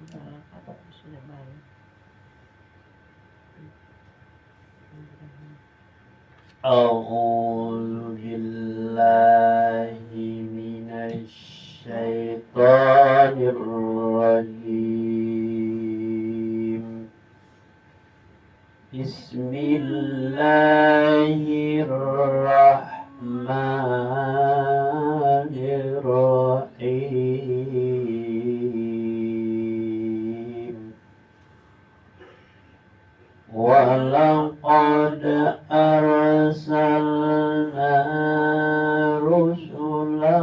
Sudah balik. أعوذ بالله من الشيطان الرجيم بسم الله الرحمن الرحيم ولقد أرسلنا رسلا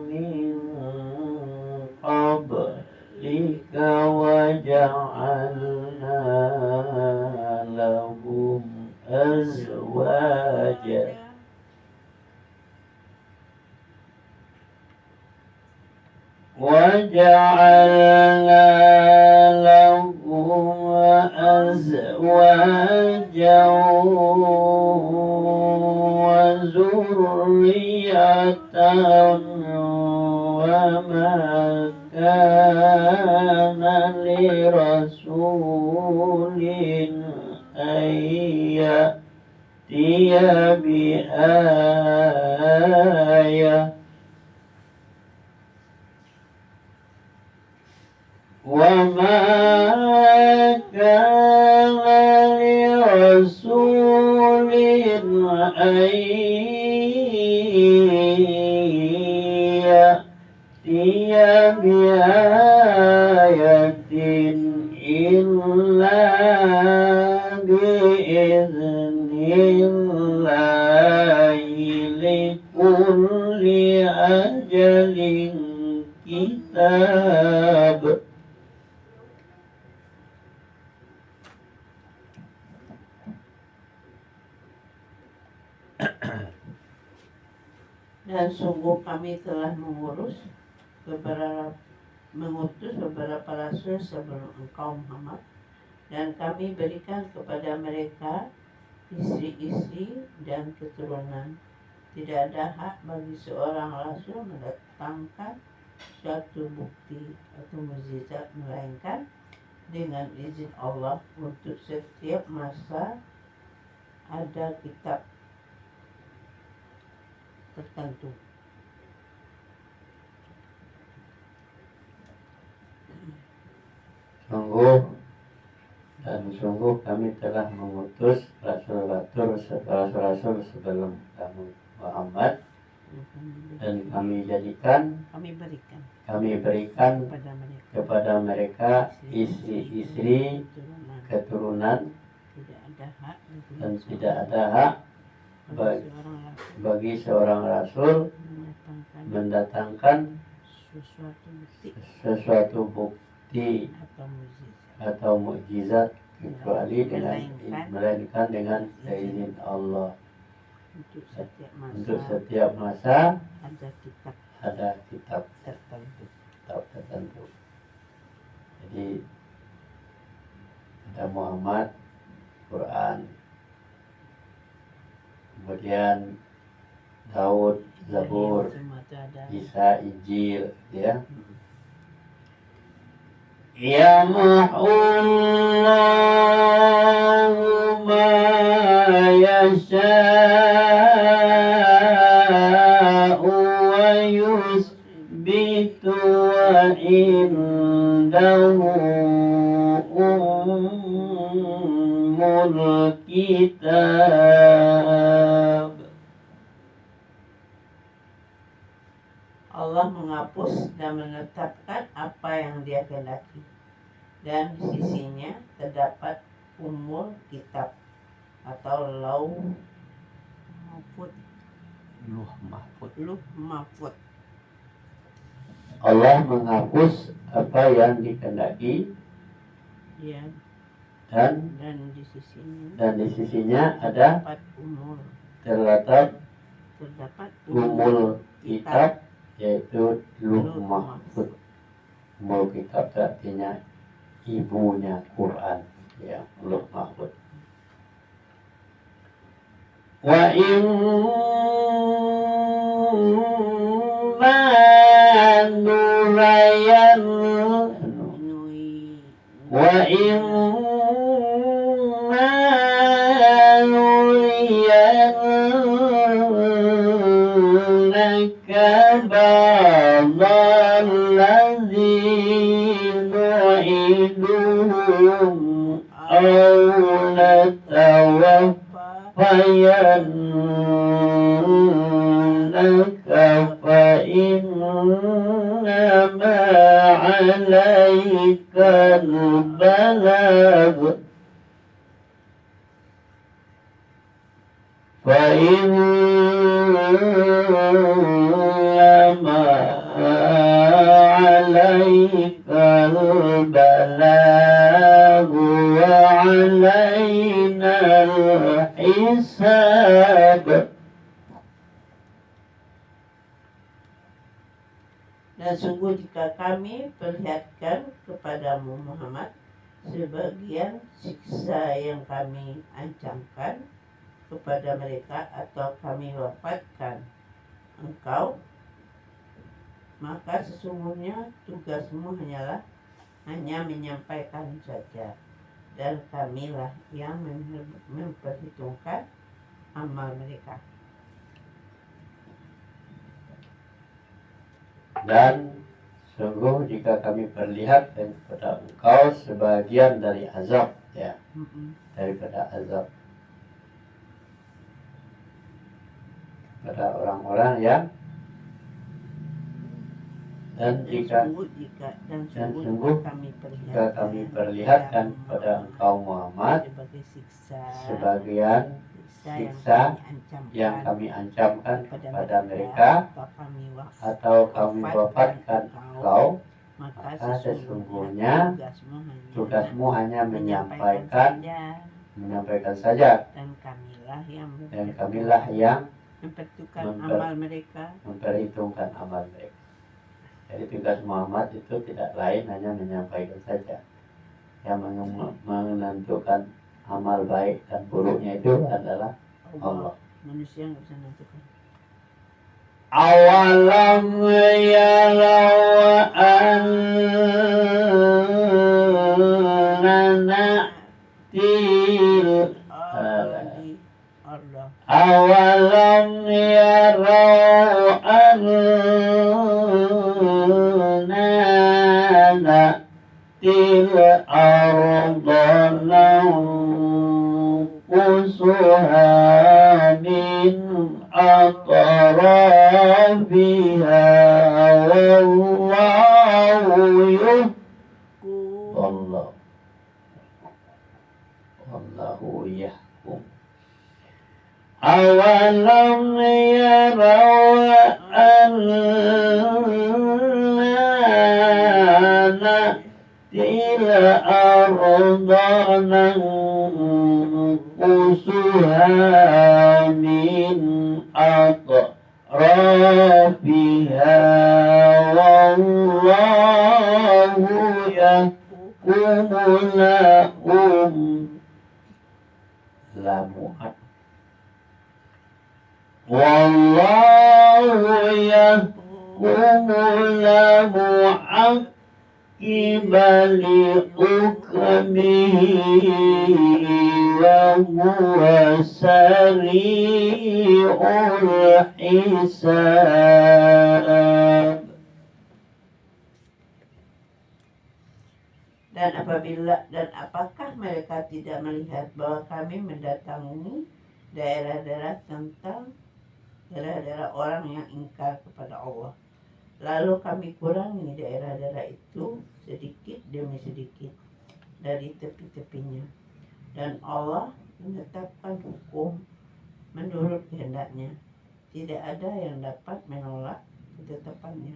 من قبلك وجعلنا لهم أزواجا وجعلنا لهم أزواجا وذرية وما كان لرسول أن يأتي بآية وما كان لرسول أن يأتي بآية إلا بإذن الله لكل أجل كتاب. Dan sungguh kami telah mengutus beberapa rasul sebelum engkau Muhammad, dan kami berikan kepada mereka istri-istri dan keturunan. Tidak ada hak bagi seorang rasul mendatangkan suatu bukti atau mukjizat melainkan dengan izin Allah. Untuk setiap masa ada kitab tertentu. Sungguh kami telah mengutus rasul-rasul sebelum kamu Muhammad, dan kami berikan kepada mereka istri-istri keturunan, dan tidak ada hak bagi seorang rasul mendatangkan sesuatu bukti atau mukjizat kecuali melainkan dengan izin Allah. Untuk setiap masa ada kitab tertentu. Jadi ada Muhammad, Quran, kemudian Daud, Zabur, Isa, Injil, ya. Yamhullahu ma yasha'u wa yusbitu wa indahu ummul kitab. Allah menghapus dan menetapkan apa yang Dia kehendaki, dan di sisinya terdapat Ummul Kitab atau Lauh Mahfuz. Allah menghapus apa yang dikehendaki, ya, dan di sisinya ada terdapat Ummul Kitab, yaitu Lauh Mahfuz. Ummul Kitab artinya ibunya Quran, ya, Lauh Mahfuz. Wa inna layan nui wa imma nuriyannaka ba'dal ladzi nu'iduhum aw natawaffayannaka fa innama 'alaikal balagh fa innama 'alaikal balagh wa 'alainal hisab. Dan sungguh jika kami perlihatkan kepadamu Muhammad sebagian siksa yang kami ancamkan kepada mereka atau kami wafatkan engkau, maka sesungguhnya tugasmu hanya menyampaikan saja, dan kamilah yang memperhitungkan amal mereka. Dan sungguh jika kami perlihatkan kepada engkau sebagian dari azab, ya, daripada azab pada orang-orang yang dan sungguh jika kami perlihatkan kepada engkau Muhammad sebagian siksa yang kami ancamkan kepada mereka atau kami wafatkan engkau, maka sesungguhnya tugasmu hanya menyampaikan saja, dan kamilah yang memperhitungkan amal mereka. Jadi tugas Muhammad itu tidak lain hanya menyampaikan saja. Yang menentukan amal baik dan buruknya itu adalah Allah. Manusia nggak bisa menentukan. Awalam yarau annana til awalam yarau annana til ardana qusuha min atrafiha wallahu yahkum. Awalam yarau annana til ardana qusuha min atrafiha wallahu yahkumu lahum lamu'ad wallahu yahkumu lamu'ad kibali ukmihi wa huwa sari'ul hisab. Dan apakah mereka tidak melihat bahwa kami mendatangi daerah-daerah orang yang ingkar kepada Allah, lalu kami kurangi daerah-daerah itu sedikit demi sedikit dari tepi-tepinya, dan Allah menetapkan hukum menurut kehendaknya. Tidak ada yang dapat menolak ketetapannya.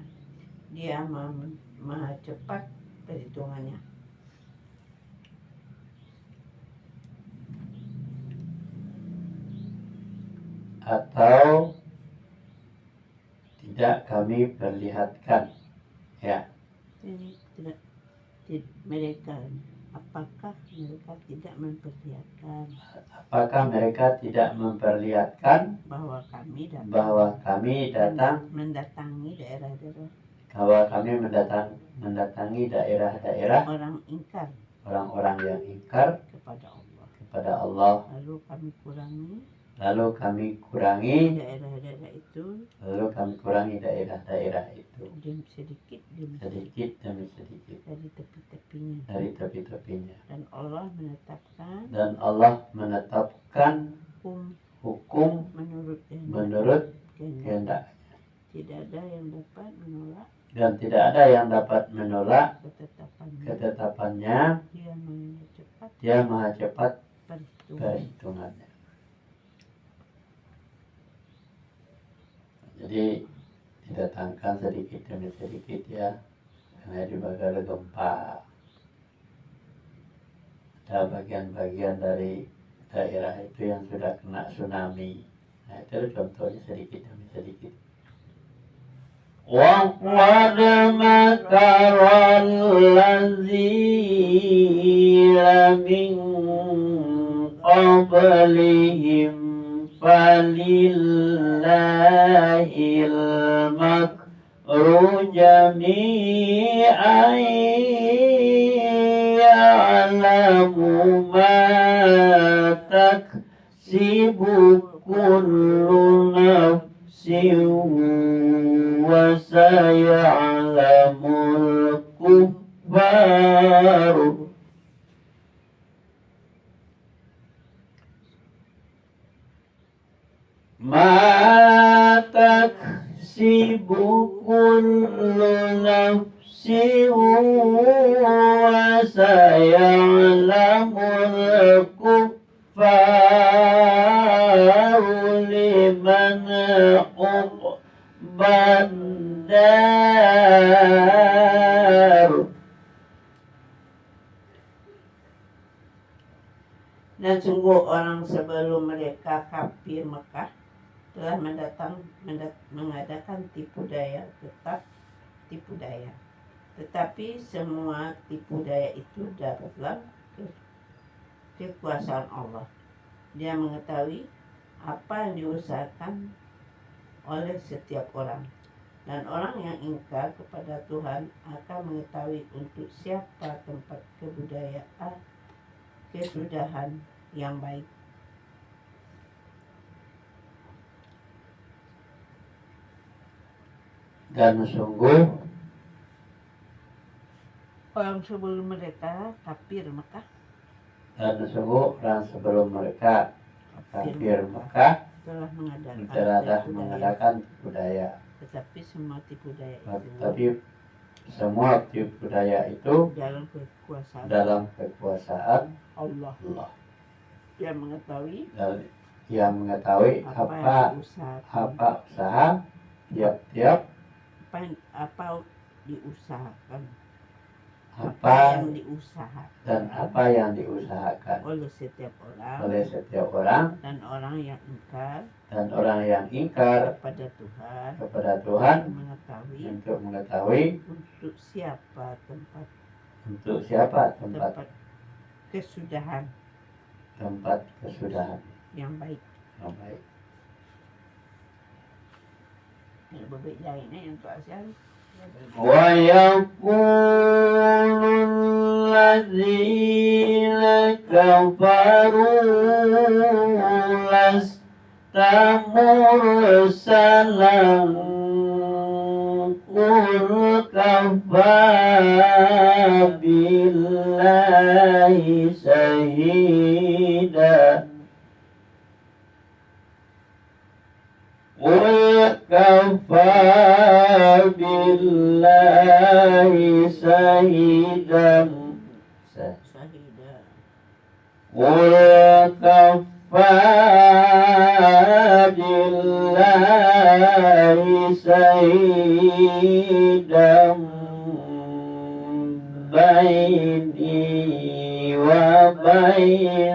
Dia maha cepat perhitungannya. Atau tidak kami perlihatkan, ya. Apakah mereka tidak memperlihatkan? Apakah mereka tidak memperlihatkan bahwa kami datang mendatangi mendatangi daerah-daerah bahwa kami mendatangi daerah-daerah orang ingkar orang-orang yang ingkar kepada Allah. kepada Allah, Lalu kami kurangi lalu kami kurangi daerah-daerah itu demi sedikit sedikit demi sedikit dari tepi-tepinya. dari tepi-tepinya. Dan Allah menetapkan hukum menurut menurut kehendak. kehendak, Tidak ada yang dapat menolak dan tidak ada yang dapat menolak ketetapannya. ketetapannya. Dia maha cepat Dia maha cepat perhitungan. perhitungannya. Jadi didatangkan sedikit demi sedikit ya, karena di Bagara gempa, ada bagian-bagian dari daerah itu yang sudah kena tsunami. Nah itu contohnya sedikit demi sedikit. وَقَدْ مَكَرَ الَّذِينَ مِنْ قَبْلِهِمْ فَلِلَّهِ الْمَكْرُ جَمِيعًا يَعْلَمُ مَا تَكْسِبُ كُلُّ نَفْسٍ وَسَيَعْلَمُ الْكُفَّارُ مَا تَكْسِبُ كُلُّ نَفْسٍ وَسَيَعْلَمُ الْكُفَّارُ لِمَنْ عُقْبَى الدَّارِ. Dan sungguh orang sebelum mereka kafir Mekah telah mengadakan tipu daya, tetapi semua tipu daya itu dalam kekuasaan Allah. Dia mengetahui apa yang diusahakan oleh setiap orang, dan orang yang ingkar kepada Tuhan akan mengetahui untuk siapa tempat kesudahan yang baik. Dan sungguh orang sebelum mereka kafir Mekah telah mengadakan tipu daya. tetapi semua tipu daya itu dalam kekuasaan Allah. Dia mengetahui apa usaha tiap apa diusahakan dan apa yang diusahakan oleh setiap orang dan orang yang ingkar kepada Tuhan untuk mengetahui untuk siapa tempat kesudahan yang baik. Berbeda ini untuk ASEAN. وَيَقُولُ الَّذِينَ كَفَرُوا لَسْتَ مُرْسَلًا قُلْ كَفَى بِاللَّهِ شَهِيدًا بَيْنِي وَبَيْنَكُمْ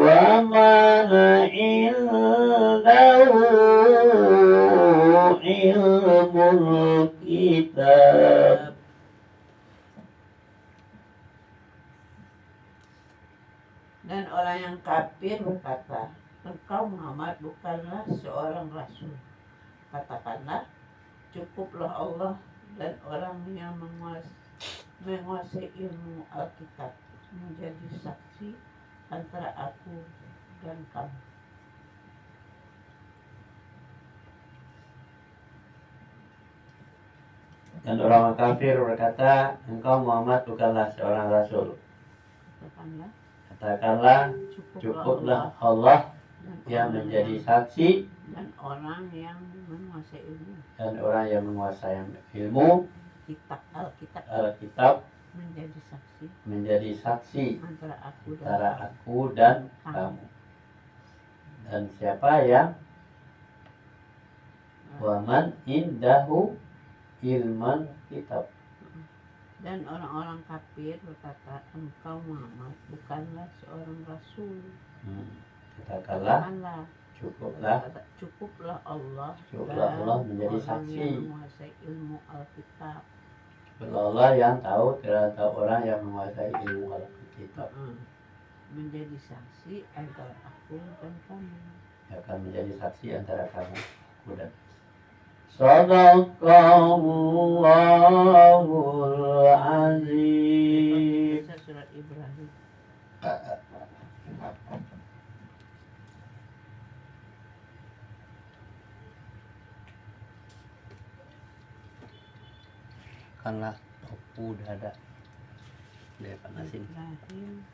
وَمَنْ عِنْدَهُ عِلْمُ الْكِتَابِ. Dan orang yang kafir berkata, engkau Muhammad bukanlah seorang rasul. Katakanlah, Cukuplah Allah dan orang yang menguasai ilmu Alkitab menjadi saksi antara aku dan kamu. Dan orang kafir berkata, engkau Muhammad bukanlah seorang rasul. Katakanlah, cukuplah Allah yang menjadi saksi dan orang yang menguasai ilmu. Dan orang yang menguasai ilmu Alkitab menjadi saksi antara aku dan kamu. Dan siapa yang waman indahu ilman kitab. Dan orang-orang kafir berkata, engkau Muhammad bukanlah seorang rasul. Katakanlah, cukuplah Allah menjadi saksi. Yang menguasai ilmu Alkitab. Allah yang tahu terhadap orang yang menguasai ilmu Alkitab. Menjadi saksi antara aku dan kamu. Akan menjadi saksi antara kamu dan Sadaqallahul Azim. Surat Ibrahim. Kanlah topu dada. Dia panasin. Ibrahim